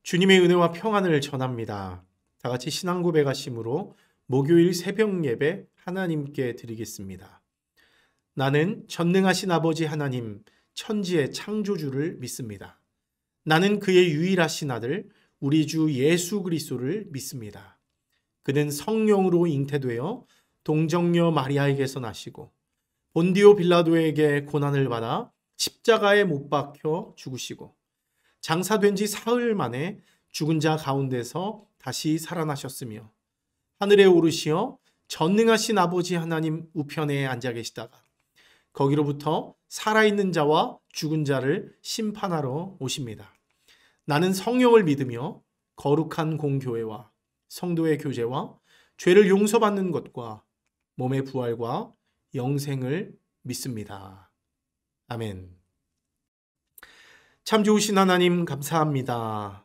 주님의 은혜와 평안을 전합니다. 다 같이 신앙 고백하심으로 목요일 새벽 예배 하나님께 드리겠습니다. 나는 전능하신 아버지 하나님, 천지의 창조주를 믿습니다. 나는 그의 유일하신 아들, 우리 주 예수 그리스도를 믿습니다. 그는 성령으로 잉태되어 동정녀 마리아에게서 나시고 본디오 빌라도에게 고난을 받아 십자가에 못 박혀 죽으시고 장사된 지 사흘 만에 죽은 자 가운데서 다시 살아나셨으며 하늘에 오르시어 전능하신 아버지 하나님 우편에 앉아 계시다가 거기로부터 살아있는 자와 죽은 자를 심판하러 오십니다. 나는 성령을 믿으며 거룩한 공교회와 성도의 교제와 죄를 용서받는 것과 몸의 부활과 영생을 믿습니다. 아멘. 참 좋으신 하나님 감사합니다.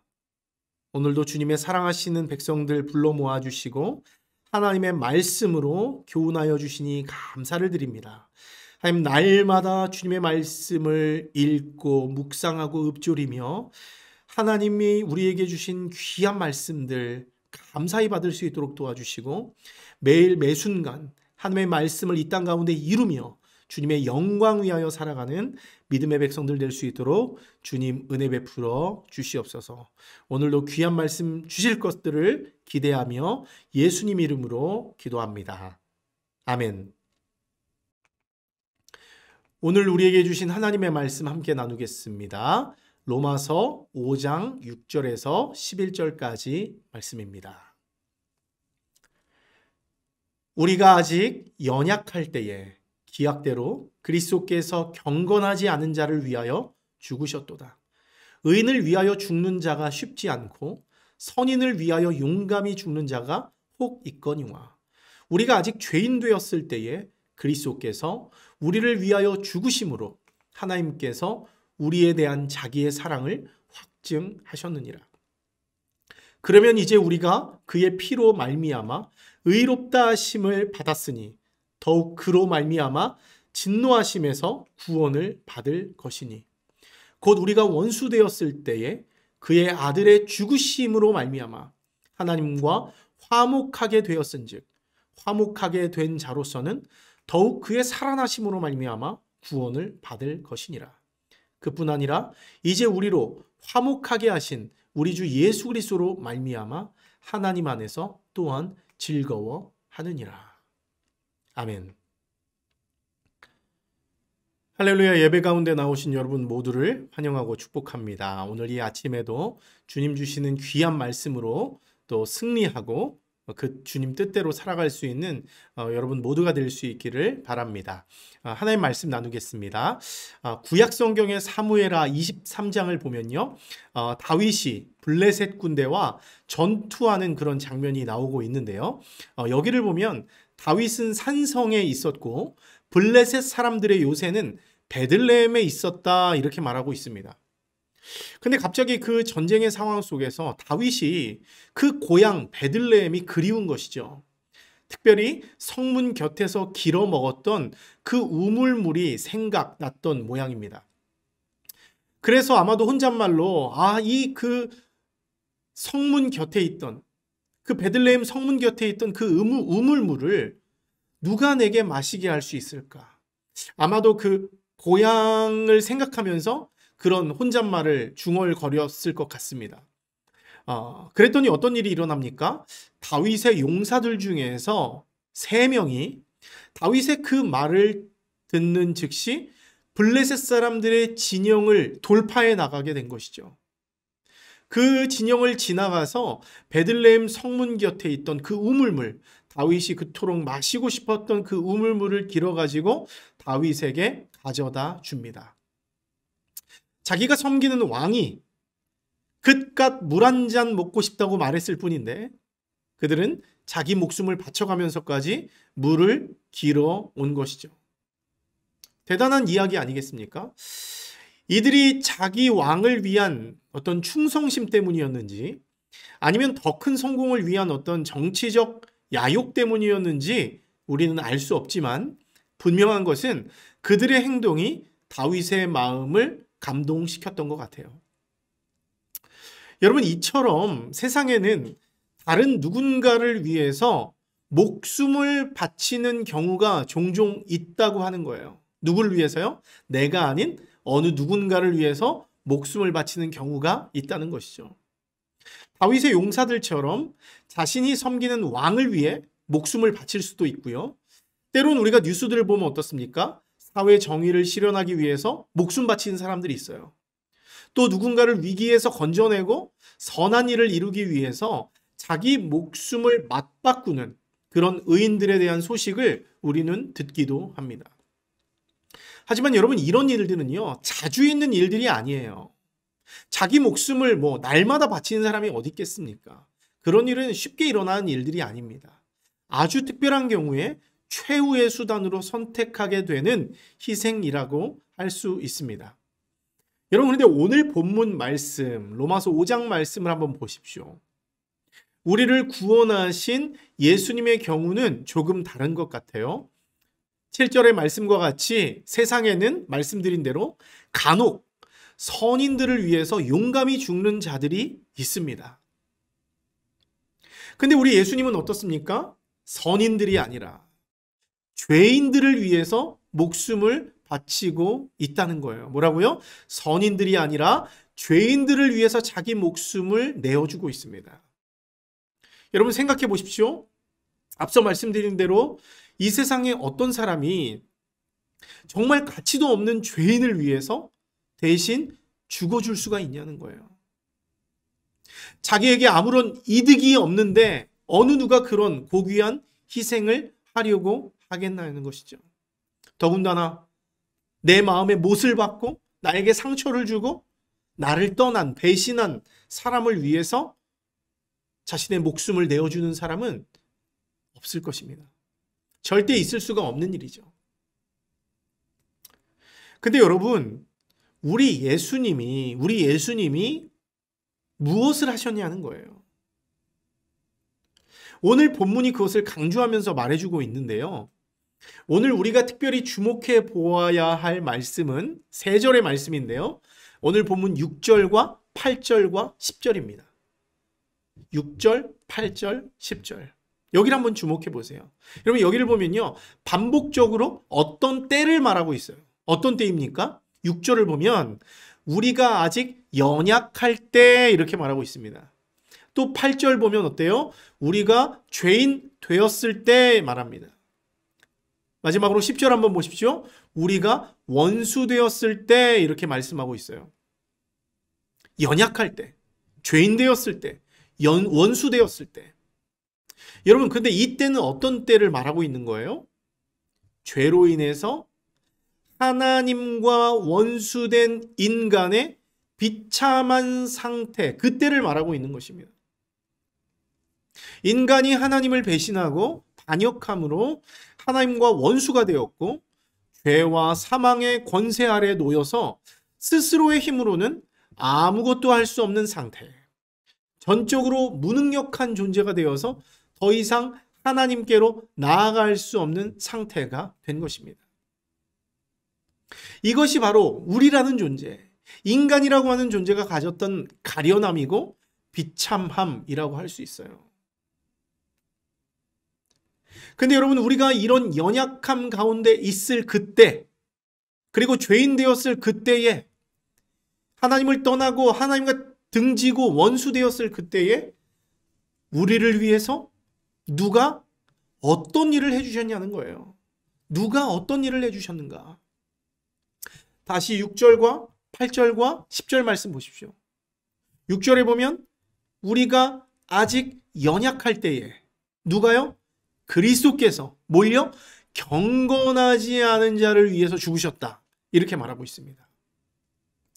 오늘도 주님의 사랑하시는 백성들 불러 모아주시고 하나님의 말씀으로 교훈하여 주시니 감사를 드립니다. 하나님, 날마다 주님의 말씀을 읽고 묵상하고 읊조리며 하나님이 우리에게 주신 귀한 말씀들 감사히 받을 수 있도록 도와주시고 매일 매순간 하나님의 말씀을 이 땅 가운데 이루며 주님의 영광 위하여 살아가는 믿음의 백성들 될 수 있도록 주님 은혜 베풀어 주시옵소서. 오늘도 귀한 말씀 주실 것들을 기대하며 예수님 이름으로 기도합니다. 아멘. 오늘 우리에게 주신 하나님의 말씀 함께 나누겠습니다. 로마서 5장 6절에서 11절까지 말씀입니다. 우리가 아직 연약할 때에 기약대로 그리스도께서 경건하지 않은 자를 위하여 죽으셨도다. 의인을 위하여 죽는 자가 쉽지 않고 선인을 위하여 용감히 죽는 자가 혹 있거니와 우리가 아직 죄인 되었을 때에 그리스도께서 우리를 위하여 죽으심으로 하나님께서 우리에 대한 자기의 사랑을 확증하셨느니라. 그러면 이제 우리가 그의 피로 말미암아 의롭다 하심을 받았으니 더욱 그로 말미암아 진노하심에서 구원을 받을 것이니 곧 우리가 원수 되었을 때에 그의 아들의 죽으심으로 말미암아 하나님과 화목하게 되었은즉 화목하게 된 자로서는 더욱 그의 살아나심으로 말미암아 구원을 받을 것이니라. 그뿐 아니라 이제 우리로 화목하게 하신 우리 주 예수 그리스도로 말미암아 하나님 안에서 또한 즐거워하느니라. 아멘. 할렐루야. 예배 가운데 나오신 여러분 모두를 환영하고 축복합니다. 오늘 이 아침에도 주님 주시는 귀한 말씀으로 또 승리하고 그 주님 뜻대로 살아갈 수 있는 여러분 모두가 될 수 있기를 바랍니다. 하나님 말씀 나누겠습니다. 구약 성경의 사무엘하 23장을 보면요, 다윗이 블레셋 군대와 전투하는 그런 장면이 나오고 있는데요, 여기를 보면 다윗은 산성에 있었고 블레셋 사람들의 요새는 베들레헴에 있었다 이렇게 말하고 있습니다. 근데 갑자기 그 전쟁의 상황 속에서 다윗이 그 고향 베들레헴이 그리운 것이죠. 특별히 성문 곁에서 길어 먹었던 그 우물물이 생각났던 모양입니다. 그래서 아마도 혼잣말로 이 그 성문 곁에 있던 그 베들레헴 성문 곁에 있던 그 우물물을 누가 내게 마시게 할 수 있을까? 아마도 그 고향을 생각하면서 그런 혼잣말을 중얼거렸을 것 같습니다. 그랬더니 어떤 일이 일어납니까? 다윗의 용사들 중에서 3명이 다윗의 그 말을 듣는 즉시 블레셋 사람들의 진영을 돌파해 나가게 된 것이죠. 그 진영을 지나가서 베들레헴 성문 곁에 있던 그 우물물, 다윗이 그토록 마시고 싶었던 그 우물물을 길어가지고 다윗에게 가져다 줍니다. 자기가 섬기는 왕이 그깟 물 한 잔 먹고 싶다고 말했을 뿐인데 그들은 자기 목숨을 바쳐가면서까지 물을 길어 온 것이죠. 대단한 이야기 아니겠습니까? 이들이 자기 왕을 위한 어떤 충성심 때문이었는지 아니면 더 큰 성공을 위한 어떤 정치적 야욕 때문이었는지 우리는 알 수 없지만 분명한 것은 그들의 행동이 다윗의 마음을 감동시켰던 것 같아요. 여러분, 이처럼 세상에는 다른 누군가를 위해서 목숨을 바치는 경우가 종종 있다고 하는 거예요. 누구를 위해서요? 내가 아닌 어느 누군가를 위해서 목숨을 바치는 경우가 있다는 것이죠. 다윗의 용사들처럼 자신이 섬기는 왕을 위해 목숨을 바칠 수도 있고요. 때론 우리가 뉴스들을 보면 어떻습니까? 사회 정의를 실현하기 위해서 목숨 바치는 사람들이 있어요. 또 누군가를 위기에서 건져내고 선한 일을 이루기 위해서 자기 목숨을 맞바꾸는 그런 의인들에 대한 소식을 우리는 듣기도 합니다. 하지만 여러분, 이런 일들은요, 자주 있는 일들이 아니에요. 자기 목숨을 날마다 바치는 사람이 어디 있겠습니까? 그런 일은 쉽게 일어나는 일들이 아닙니다. 아주 특별한 경우에 최후의 수단으로 선택하게 되는 희생이라고 할 수 있습니다. 여러분, 그런데 오늘 본문 말씀, 로마서 5장 말씀을 한번 보십시오. 우리를 구원하신 예수님의 경우는 조금 다른 것 같아요. 7절의 말씀과 같이 세상에는 말씀드린 대로 간혹 선인들을 위해서 용감히 죽는 자들이 있습니다. 근데 우리 예수님은 어떻습니까? 선인들이 아니라 죄인들을 위해서 목숨을 바치고 있다는 거예요. 뭐라고요? 선인들이 아니라 죄인들을 위해서 자기 목숨을 내어주고 있습니다. 여러분, 생각해 보십시오. 앞서 말씀드린 대로 이 세상에 어떤 사람이 정말 가치도 없는 죄인을 위해서 대신 죽어줄 수가 있냐는 거예요. 자기에게 아무런 이득이 없는데 어느 누가 그런 고귀한 희생을 하려고 하겠나는 것이죠. 더군다나 내 마음에 못을 받고 나에게 상처를 주고 나를 떠난, 배신한 사람을 위해서 자신의 목숨을 내어주는 사람은 없을 것입니다. 절대 있을 수가 없는 일이죠. 근데 여러분, 우리 예수님이 무엇을 하셨냐는 거예요. 오늘 본문이 그것을 강조하면서 말해주고 있는데요. 오늘 우리가 특별히 주목해 보아야 할 말씀은 3절의 말씀인데요. 오늘 본문 6절과 8절과 10절입니다. 6절, 8절, 10절. 여기를 한번 주목해 보세요. 여러분, 여기를 보면요, 반복적으로 어떤 때를 말하고 있어요. 어떤 때입니까? 6절을 보면 우리가 아직 연약할 때 이렇게 말하고 있습니다. 또 8절 보면 어때요? 우리가 죄인 되었을 때 말합니다. 마지막으로 10절 한번 보십시오. 우리가 원수 되었을 때 이렇게 말씀하고 있어요. 연약할 때, 죄인 되었을 때, 원수 되었을 때. 여러분, 근데 이때는 어떤 때를 말하고 있는 거예요? 죄로 인해서 하나님과 원수된 인간의 비참한 상태, 그때를 말하고 있는 것입니다. 인간이 하나님을 배신하고 반역함으로 하나님과 원수가 되었고 죄와 사망의 권세 아래 놓여서 스스로의 힘으로는 아무것도 할 수 없는 상태, 전적으로 무능력한 존재가 되어서 더 이상 하나님께로 나아갈 수 없는 상태가 된 것입니다. 이것이 바로 우리라는 존재, 인간이라고 하는 존재가 가졌던 가련함이고 비참함이라고 할 수 있어요. 근데 여러분, 우리가 이런 연약함 가운데 있을 그때, 그리고 죄인 되었을 그때에, 하나님을 떠나고 하나님과 등지고 원수 되었을 그때에 우리를 위해서 누가 어떤 일을 해주셨냐는 거예요. 누가 어떤 일을 해주셨는가? 다시 6절과 8절과 10절 말씀 보십시오. 6절에 보면 우리가 아직 연약할 때에 누가요? 그리스도께서 뭘요? 경건하지 않은 자를 위해서 죽으셨다. 이렇게 말하고 있습니다.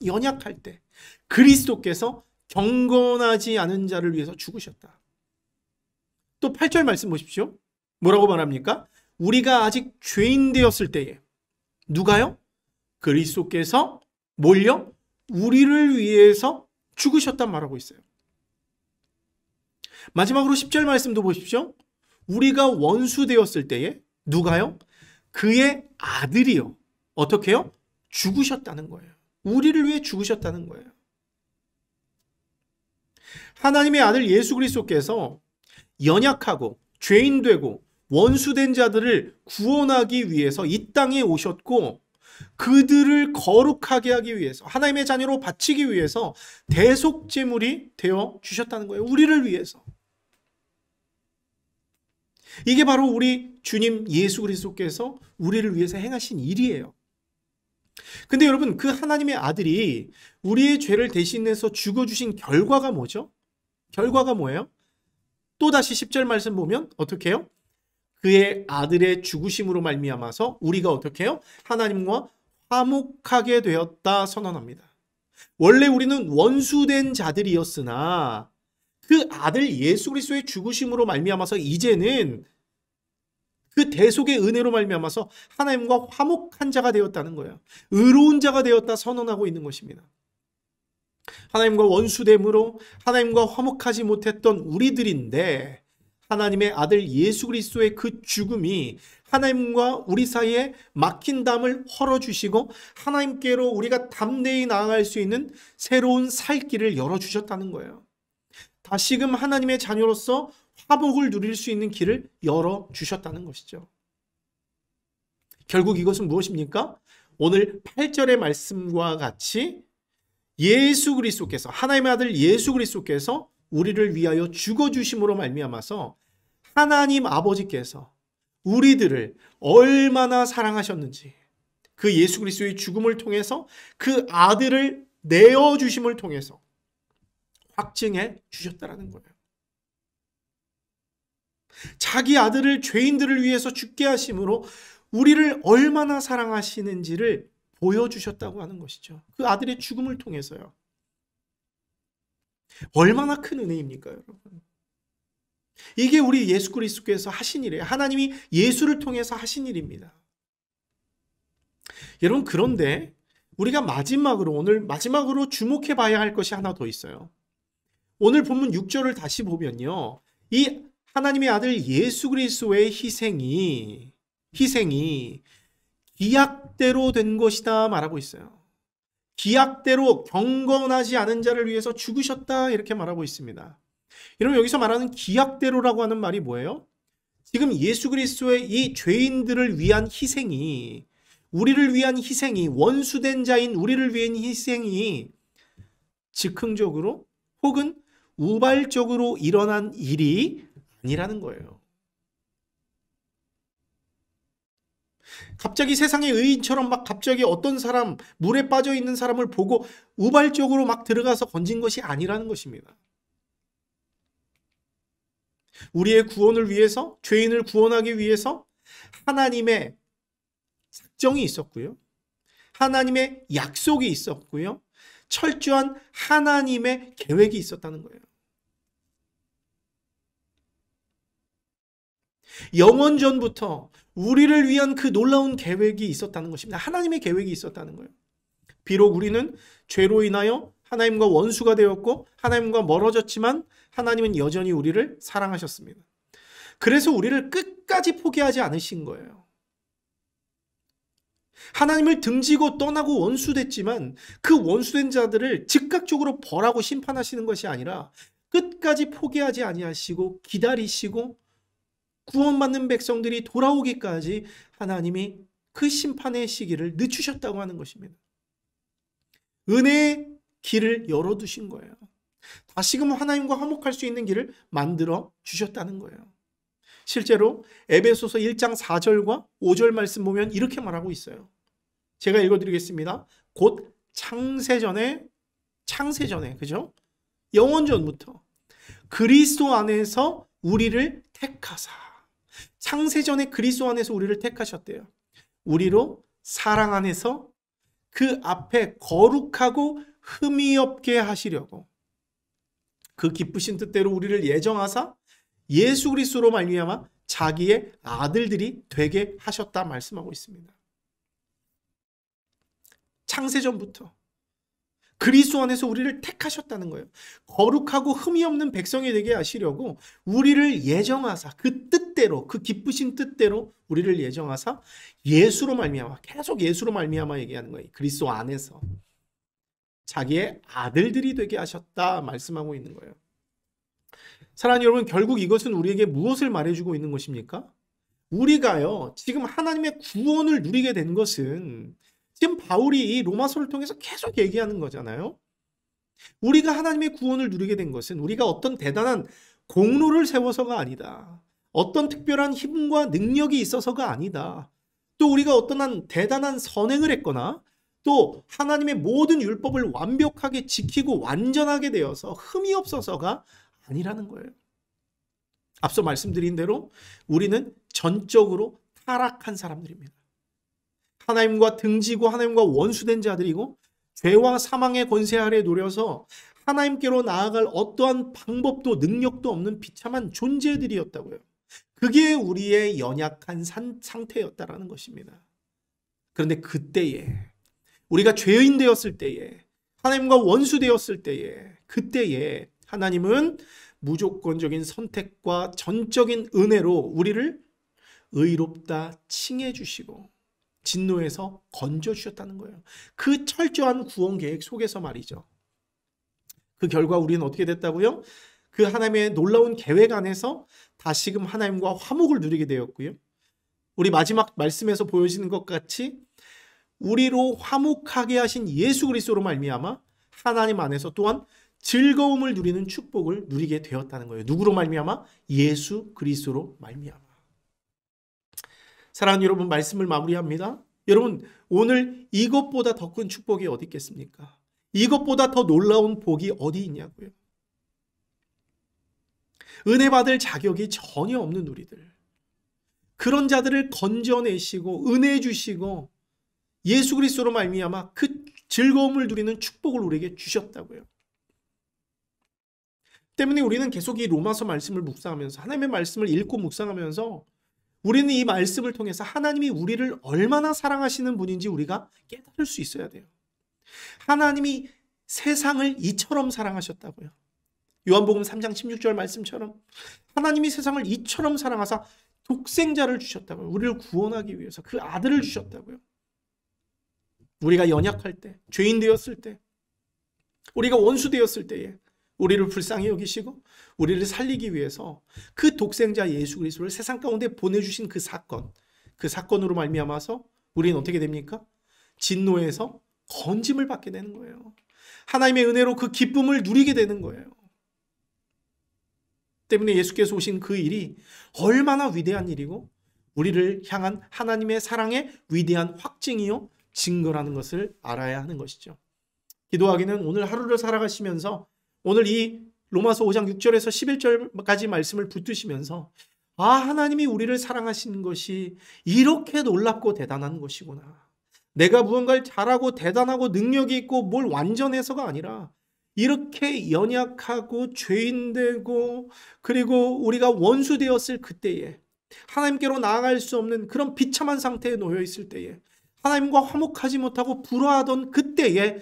연약할 때 그리스도께서 경건하지 않은 자를 위해서 죽으셨다. 또 8절 말씀 보십시오. 뭐라고 말합니까? 우리가 아직 죄인 되었을 때에 누가요? 그리스도께서 뭘요? 우리를 위해서 죽으셨단 말하고 있어요. 마지막으로 10절 말씀도 보십시오. 우리가 원수 되었을 때에 누가요? 그의 아들이요. 어떻게 해요? 죽으셨다는 거예요. 우리를 위해 죽으셨다는 거예요. 하나님의 아들 예수 그리스도께서 연약하고 죄인되고 원수된 자들을 구원하기 위해서 이 땅에 오셨고, 그들을 거룩하게 하기 위해서, 하나님의 자녀로 바치기 위해서 대속제물이 되어 주셨다는 거예요. 우리를 위해서. 이게 바로 우리 주님 예수 그리스도께서 우리를 위해서 행하신 일이에요. 근데 여러분, 그 하나님의 아들이 우리의 죄를 대신해서 죽어주신 결과가 뭐죠? 결과가 뭐예요? 또다시 10절 말씀 보면 어떻게 해요? 그의 아들의 죽으심으로 말미암아서 우리가 어떻게 해요? 하나님과 화목하게 되었다 선언합니다. 원래 우리는 원수된 자들이었으나 그 아들 예수 그리스도의 죽으심으로 말미암아서 이제는 그 대속의 은혜로 말미암아서 하나님과 화목한 자가 되었다는 거예요. 의로운 자가 되었다 선언하고 있는 것입니다. 하나님과 원수됨으로 하나님과 화목하지 못했던 우리들인데, 하나님의 아들 예수 그리스도의 그 죽음이 하나님과 우리 사이에 막힌 담을 헐어주시고 하나님께로 우리가 담대히 나아갈 수 있는 새로운 살 길을 열어주셨다는 거예요. 다시금 하나님의 자녀로서 화목을 누릴 수 있는 길을 열어주셨다는 것이죠. 결국 이것은 무엇입니까? 오늘 8절의 말씀과 같이 예수 그리스도께서, 하나님의 아들 예수 그리스도께서 우리를 위하여 죽어주심으로 말미암아서 하나님 아버지께서 우리들을 얼마나 사랑하셨는지, 그 예수 그리스도의 죽음을 통해서 그 아들을 내어주심을 통해서 확증해 주셨다는 거예요. 자기 아들을 죄인들을 위해서 죽게 하심으로 우리를 얼마나 사랑하시는지를 보여주셨다고 하는 것이죠. 그 아들의 죽음을 통해서요. 얼마나 큰 은혜입니까, 여러분? 이게 우리 예수 그리스도께서 하신 일이에요. 하나님이 예수를 통해서 하신 일입니다. 여러분, 그런데 우리가 오늘 마지막으로 주목해 봐야 할 것이 하나 더 있어요. 오늘 본문 6절을 다시 보면요, 이 하나님의 아들 예수 그리스도의 희생이 기약대로 된 것이다 말하고 있어요. 기약대로 경건하지 않은 자를 위해서 죽으셨다 이렇게 말하고 있습니다. 여러분, 여기서 말하는 기약대로라고 하는 말이 뭐예요? 지금 예수 그리스도의 이 죄인들을 위한 희생이, 우리를 위한 희생이, 원수된 자인 우리를 위한 희생이 즉흥적으로 혹은 우발적으로 일어난 일이 아니라는 거예요. 갑자기 세상의 의인처럼 막 갑자기 어떤 사람, 물에 빠져 있는 사람을 보고 우발적으로 막 들어가서 건진 것이 아니라는 것입니다. 우리의 구원을 위해서, 죄인을 구원하기 위해서 하나님의 작정이 있었고요. 하나님의 약속이 있었고요. 철저한 하나님의 계획이 있었다는 거예요. 영원 전부터 우리를 위한 그 놀라운 계획이 있었다는 것입니다. 하나님의 계획이 있었다는 거예요. 비록 우리는 죄로 인하여 하나님과 원수가 되었고 하나님과 멀어졌지만 하나님은 여전히 우리를 사랑하셨습니다. 그래서 우리를 끝까지 포기하지 않으신 거예요. 하나님을 등지고 떠나고 원수됐지만 그 원수된 자들을 즉각적으로 벌하고 심판하시는 것이 아니라 끝까지 포기하지 아니하시고 기다리시고 구원받는 백성들이 돌아오기까지 하나님이 그 심판의 시기를 늦추셨다고 하는 것입니다. 은혜의 길을 열어두신 거예요. 다시금 하나님과 화목할 수 있는 길을 만들어 주셨다는 거예요. 실제로 에베소서 1장 4절과 5절 말씀 보면 이렇게 말하고 있어요. 제가 읽어드리겠습니다. 곧 창세전에 그죠? 영원 전부터 그리스도 안에서 우리를 택하사, 창세전에 그리스도 안에서 우리를 택하셨대요. 우리로 사랑 안에서 그 앞에 거룩하고 흠이 없게 하시려고 그 기쁘신 뜻대로 우리를 예정하사 예수 그리스도로 말미암아 자기의 아들들이 되게 하셨다 말씀하고 있습니다. 창세전부터 그리스도 안에서 우리를 택하셨다는 거예요. 거룩하고 흠이 없는 백성이 되게 하시려고 우리를 예정하사 그 뜻대로, 그 기쁘신 뜻대로 우리를 예정하사 예수로 말미암아, 계속 예수로 말미암아 얘기하는 거예요. 그리스도 안에서 자기의 아들들이 되게 하셨다 말씀하고 있는 거예요. 사랑하는 여러분, 결국 이것은 우리에게 무엇을 말해주고 있는 것입니까? 우리가요, 지금 하나님의 구원을 누리게 된 것은 지금 바울이 이 로마서를 통해서 계속 얘기하는 거잖아요. 우리가 하나님의 구원을 누리게 된 것은 우리가 어떤 대단한 공로를 세워서가 아니다. 어떤 특별한 힘과 능력이 있어서가 아니다. 또 우리가 어떤 한 대단한 선행을 했거나 또 하나님의 모든 율법을 완벽하게 지키고 완전하게 되어서 흠이 없어서가 아니라는 거예요. 앞서 말씀드린 대로 우리는 전적으로 타락한 사람들입니다. 하나님과 등지고 하나님과 원수된 자들이고 죄와 사망의 권세 아래 놓여서 하나님께로 나아갈 어떠한 방법도 능력도 없는 비참한 존재들이었다고요. 그게 우리의 연약한 상태였다라는 것입니다. 그런데 그때에 우리가 죄인 되었을 때에 하나님과 원수 되었을 때에 그때에 하나님은 무조건적인 선택과 전적인 은혜로 우리를 의롭다 칭해 주시고 진노에서 건져 주셨다는 거예요. 그 철저한 구원 계획 속에서 말이죠. 그 결과 우리는 어떻게 됐다고요? 그 하나님의 놀라운 계획 안에서 다시금 하나님과 화목을 누리게 되었고요. 우리 마지막 말씀에서 보여지는 것 같이 우리로 화목하게 하신 예수 그리스도로 말미암아 하나님 안에서 또한 즐거움을 누리는 축복을 누리게 되었다는 거예요. 누구로 말미암아? 예수 그리스도로 말미암아. 사랑하는 여러분, 말씀을 마무리합니다. 여러분, 오늘 이것보다 더 큰 축복이 어디 있겠습니까? 이것보다 더 놀라운 복이 어디 있냐고요. 은혜 받을 자격이 전혀 없는 우리들, 그런 자들을 건져내시고 은혜 주시고 예수 그리스도로 말미암아 그 즐거움을 누리는 축복을 우리에게 주셨다고요. 때문에 우리는 계속 이 로마서 말씀을 묵상하면서 하나님의 말씀을 읽고 묵상하면서 우리는 이 말씀을 통해서 하나님이 우리를 얼마나 사랑하시는 분인지 우리가 깨달을 수 있어야 돼요. 하나님이 세상을 이처럼 사랑하셨다고요. 요한복음 3장 16절 말씀처럼 하나님이 세상을 이처럼 사랑하사 독생자를 주셨다고요. 우리를 구원하기 위해서 그 아들을 주셨다고요. 우리가 연약할 때, 죄인 되었을 때, 우리가 원수 되었을 때에 우리를 불쌍히 여기시고 우리를 살리기 위해서 그 독생자 예수 그리스도를 세상 가운데 보내주신 그 사건으로 말미암아서 우리는 어떻게 됩니까? 진노에서 건짐을 받게 되는 거예요. 하나님의 은혜로 그 기쁨을 누리게 되는 거예요. 때문에 예수께서 오신 그 일이 얼마나 위대한 일이고 우리를 향한 하나님의 사랑의 위대한 확증이요 증거라는 것을 알아야 하는 것이죠. 기도하기는 오늘 하루를 살아가시면서 오늘 이 로마서 5장 6절에서 11절까지 말씀을 붙드시면서 하나님이 우리를 사랑하시는 것이 이렇게 놀랍고 대단한 것이구나. 내가 무언가를 잘하고 대단하고 능력이 있고 뭘 완전해서가 아니라 이렇게 연약하고 죄인되고 그리고 우리가 원수 되었을 그때에 하나님께로 나아갈 수 없는 그런 비참한 상태에 놓여 있을 때에 하나님과 화목하지 못하고 불화하던 그때에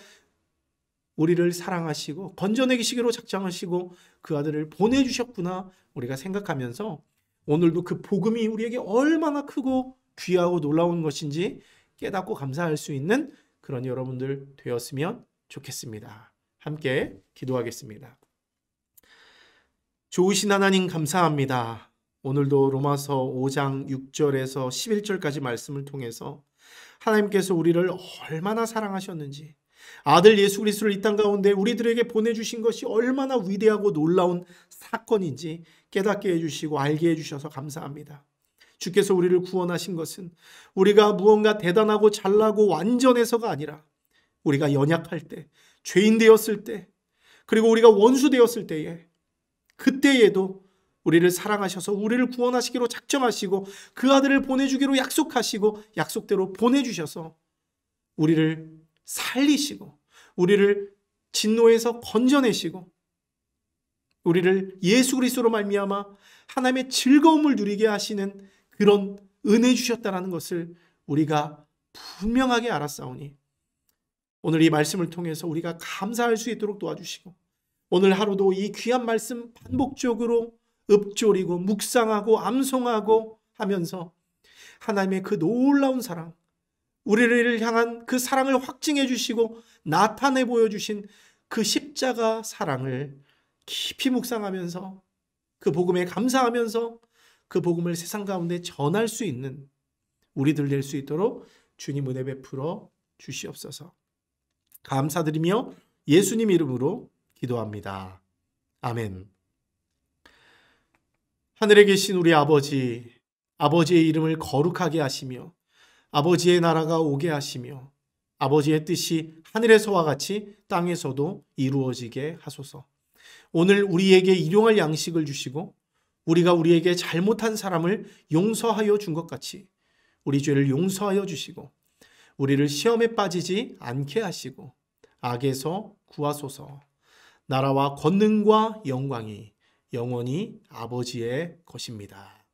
우리를 사랑하시고 건져내시기로 작정하시고 그 아들을 보내주셨구나 우리가 생각하면서 오늘도 그 복음이 우리에게 얼마나 크고 귀하고 놀라운 것인지 깨닫고 감사할 수 있는 그런 여러분들 되었으면 좋겠습니다. 함께 기도하겠습니다. 좋으신 하나님 감사합니다. 오늘도 로마서 5장 6절에서 11절까지 말씀을 통해서 하나님께서 우리를 얼마나 사랑하셨는지 아들 예수 그리스도를 이 땅 가운데 우리들에게 보내주신 것이 얼마나 위대하고 놀라운 사건인지 깨닫게 해주시고 알게 해주셔서 감사합니다. 주께서 우리를 구원하신 것은 우리가 무언가 대단하고 잘나고 완전해서가 아니라 우리가 연약할 때, 죄인 되었을 때, 그리고 우리가 원수 되었을 때에 그때에도 우리를 사랑하셔서 우리를 구원하시기로 작정하시고 그 아들을 보내주기로 약속하시고 약속대로 보내주셔서 우리를 살리시고 우리를 진노에서 건져내시고 우리를 예수 그리스도로 말미암아 하나님의 즐거움을 누리게 하시는 그런 은혜 주셨다는 것을 우리가 분명하게 알았사오니 오늘 이 말씀을 통해서 우리가 감사할 수 있도록 도와주시고 오늘 하루도 이 귀한 말씀 반복적으로 읊조리고 묵상하고 암송하고 하면서 하나님의 그 놀라운 사랑, 우리를 향한 그 사랑을 확증해 주시고 나타내 보여주신 그 십자가 사랑을 깊이 묵상하면서 그 복음에 감사하면서 그 복음을 세상 가운데 전할 수 있는 우리들 될 수 있도록 주님 은혜 베풀어 주시옵소서. 감사드리며 예수님 이름으로 기도합니다. 아멘. 하늘에 계신 우리 아버지, 아버지의 이름을 거룩하게 하시며 아버지의 나라가 오게 하시며 아버지의 뜻이 하늘에서와 같이 땅에서도 이루어지게 하소서. 오늘 우리에게 일용할 양식을 주시고 우리가 우리에게 잘못한 사람을 용서하여 준 것 같이 우리 죄를 용서하여 주시고 우리를 시험에 빠지지 않게 하시고 악에서 구하소서. 나라와 권능과 영광이 영원히 아버지의 것입니다.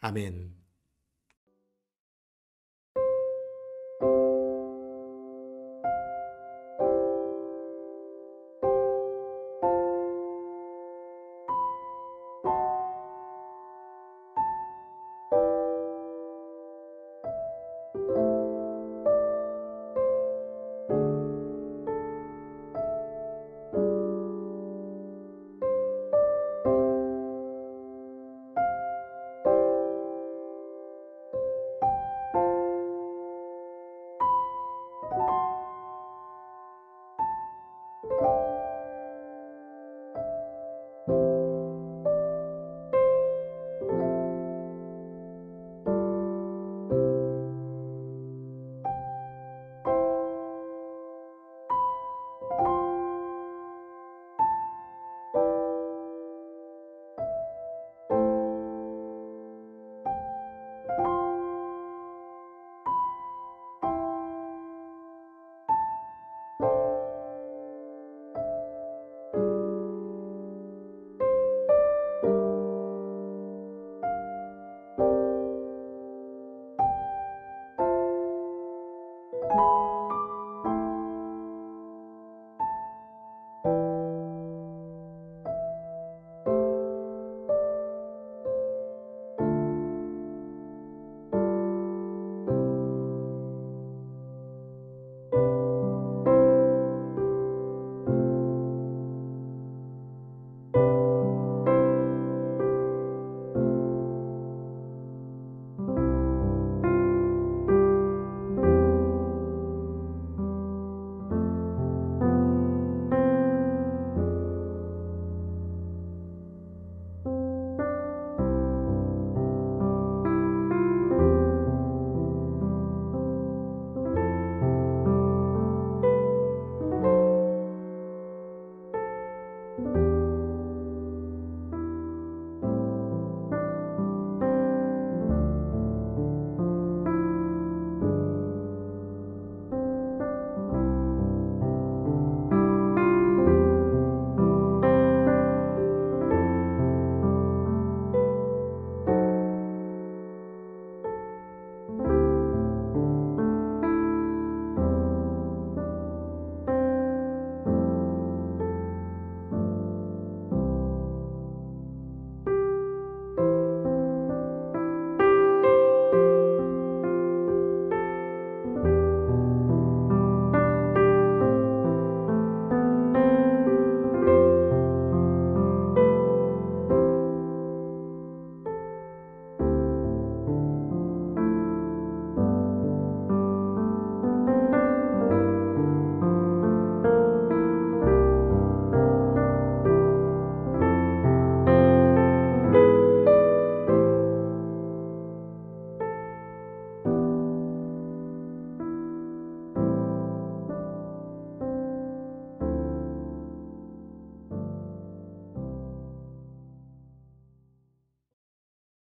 아멘.